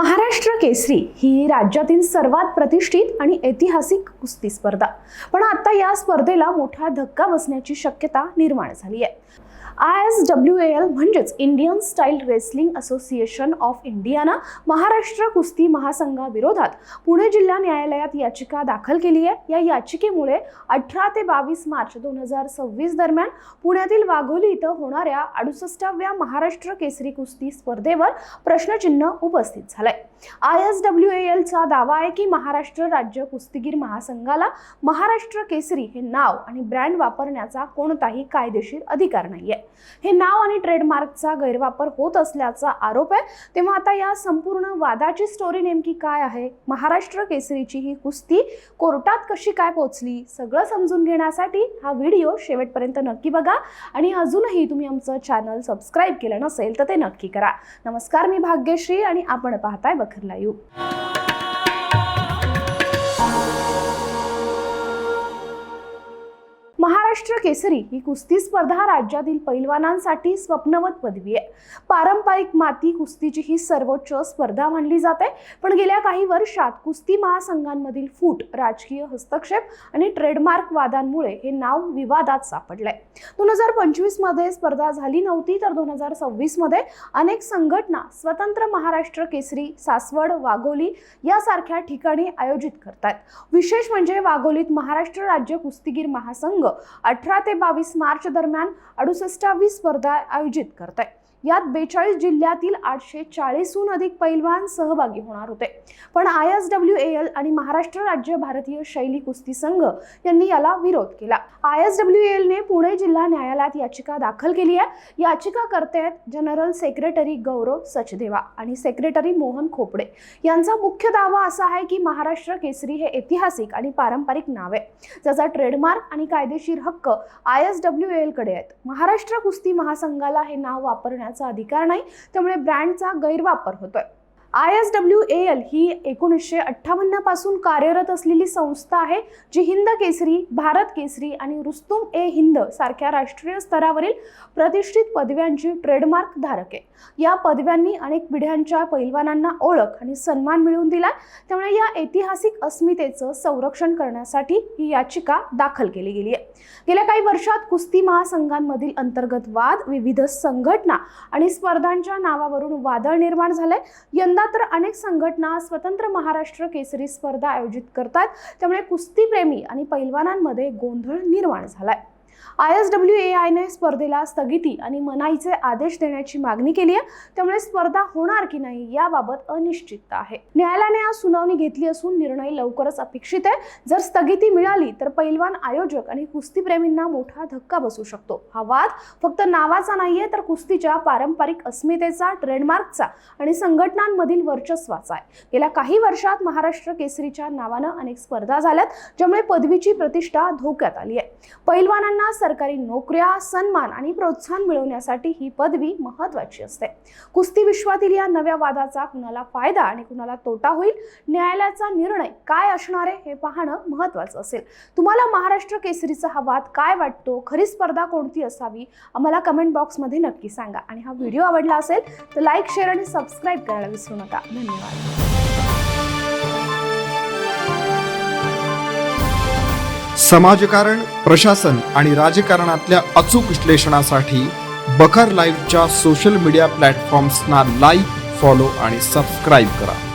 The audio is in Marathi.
महाराष्ट्र केसरी ही राज्यातील सर्वात प्रतिष्ठित आणि ऐतिहासिक कुस्ती स्पर्धा, पण आता या स्पर्धेला मोठा धक्का बसण्याची शक्यता निर्माण झाली आहे. ISWAL म्हणजेच Indian style wrestling association of इंडियानं महाराष्ट्र कुस्ती महासंघाविरोधात पुणे जिल्हा न्यायालयात याचिका दाखल केली आहे. या याचिकेमुळे 18 ते 22 मार्च 2026 दरम्यान पुण्यातील वाघोली इथं होणाऱ्या 68व्या महाराष्ट्र केसरी कुस्ती स्पर्धेवर प्रश्नचिन्ह उपस्थित झालंय. ISWALचा दावा आहे की महाराष्ट्र राज्य कुस्तीगीर महासंघाला महाराष्ट्र केसरी हे नाव आणि ब्रँड वापरण्याचा कोणताही कायदेशीर अधिकार नाहीये. हे नाव आणि ट्रेडमार्कचा गैरवापर होत असल्याचा आरोप आहे. तेव्हा आता या संपूर्ण वादाची स्टोरी नेमकी काय आहे, महाराष्ट्र केसरीची ही कुस्ती कोर्टात कशी काय पोहोचली, सगळं समजून घेण्यासाठी हा व्हिडिओ शेवटपर्यंत नक्की बघा. आणि अजूनही तुम्ही आमचं चॅनल सबस्क्राईब केलं नसेल तर ते नक्की करा. नमस्कार, मी भाग्यश्री आणि आपण पाहताय बखर लाईव्ह. महाराष्ट्र केसरी ही कुस्ती स्पर्धा राज्यातील पैलवानांसाठी स्वप्नवत पदवी आहे. पारंपरिक माती कुस्तीची ही सर्वोच्च स्पर्धा मानली जाते, पण गेल्या काही वर्षात कुस्ती महासंघांमधील फूट, राजकीय हस्तक्षेप आणि ट्रेडमार्क वादांमुळे हे नाव विवादात सापडलंय. 2025 मध्ये स्पर्धा झाली नव्हती, तर 2026 मध्ये अनेक संघटना स्वतंत्र महाराष्ट्र केसरी सासवड, वाघोली यासारख्या ठिकाणी आयोजित करतात. विशेष म्हणजे वाघोलीत महाराष्ट्र राज्य कुस्तीगीर महासंघ 18 ते 22 मार्च दरम्यान 68वी स्पर्धा आयोजित करत आहे. यात 42 जिल्ह्यातील 840हून अधिक पैलवान सहभागी होणार होते. पण ISWAL आणि महाराष्ट्र राज्य भारतीय शैली कुस्ती संघ यांनी याला विरोध केला. ISWAL ने पुणे जिल्हा न्यायालयात याचिका दाखल केली आहे. याचिकाकर्ते आहेत जनरल सेक्रेटरी गौरव सचदेवा आणि सेक्रेटरी मोहन खोपडे. यांचा मुख्य दावा असा आहे की महाराष्ट्र केसरी हे ऐतिहासिक आणि पारंपरिक नाव आहे, ज्याचा ट्रेडमार्क आणि कायदेशीर हक्क ISWAL कडे आहेत. महाराष्ट्र कुस्ती महासंघाला हे नाव वापरण्याचा अधिकार नाही, त्यामुळे ब्रँडचा गैरवापर होतोय. ISWAL ही 1958 पासून कार्यरत असलेली संस्था आहे, जी हिंद केसरी, भारत केसरी आणि रुस्तुम-ए-हिंद सारख्या राष्ट्रीय स्तरावरील प्रतिष्ठित पदव्यांची ट्रेडमार्क धारक आहे. या पदव्यांनी अनेक पिढ्यांच्या पैलवानांना ओळख आणि सन्मान मिळवून दिला. त्यामुळे या ऐतिहासिक अस्मितेचं संरक्षण करण्यासाठी ही याचिका दाखल केली गेली आहे. गेल्या काही वर्षात कुस्ती महासंघांमधील अंतर्गत वाद, विविध संघटना आणि स्पर्धांच्या नावावरून वादळ निर्माण झाले. यंदा तर अनेक संघटना स्वतंत्र महाराष्ट्र केसरी स्पर्धा आयोजित करतात, त्यामुळे कुस्तीप्रेमी आणि पैलवानांमध्ये गोंधळ निर्माण झालाय. ISWAI ने स्पर्धेला स्थगिती आणि मनाईचे आदेश देण्याची मागणी केली आहे. त्यामुळे स्पर्धा होणार की नाही याबाबत अनिश्चितता आहे. न्यायालयाने आज सुनावणी घेतली असून निर्णय लवकरच अपेक्षित आहे. जर स्थगिती मिळाली तर पैलवान, आयोजक आणि कुस्तीप्रेमींना मोठा धक्का बसू शकतो. हा वाद फक्त नावाचा नाहीये, तर कुस्तीच्या पारंपरिक अस्मितेचा, ट्रेडमार्कचा आणि संघटनांमधील वर्चस्वाचा आहे. गेल्या काही वर्षात महाराष्ट्र केसरीच्या नावानं अनेक स्पर्धा झाल्यात, ज्यामुळे पदवीची प्रतिष्ठा धोक्यात आली आहे. पैलवानांना सरकारी नोकऱ्या, सन्मान आणि प्रोत्साहन मिळवण्यासाठी ही पदवी महत्त्वाची असते. कुस्ती विश्वातील या नव्या वादाचा कुणाला फायदा आणि कुणाला तोटा होईल, न्यायालयाचा निर्णय काय असणार आहे हे पाहणं महत्त्वाचं असेल. तुम्हाला महाराष्ट्र केसरीचा हा वाद काय वाटतो, खरी स्पर्धा कोणती असावी, आम्हाला कमेंट बॉक्समध्ये नक्की सांगा. आणि हा व्हिडिओ आवडला असेल तर लाईक, शेअर आणि सबस्क्राईब करायला विसरू नका. धन्यवाद. समाजकारण, प्रशासन आणि राजकारणातल्या अचूक विश्लेषणासाठी बखर लाईव्हच्या सोशल मीडिया प्लॅटफॉर्म्सना लाईक, फॉलो आणि सबस्क्राईब करा.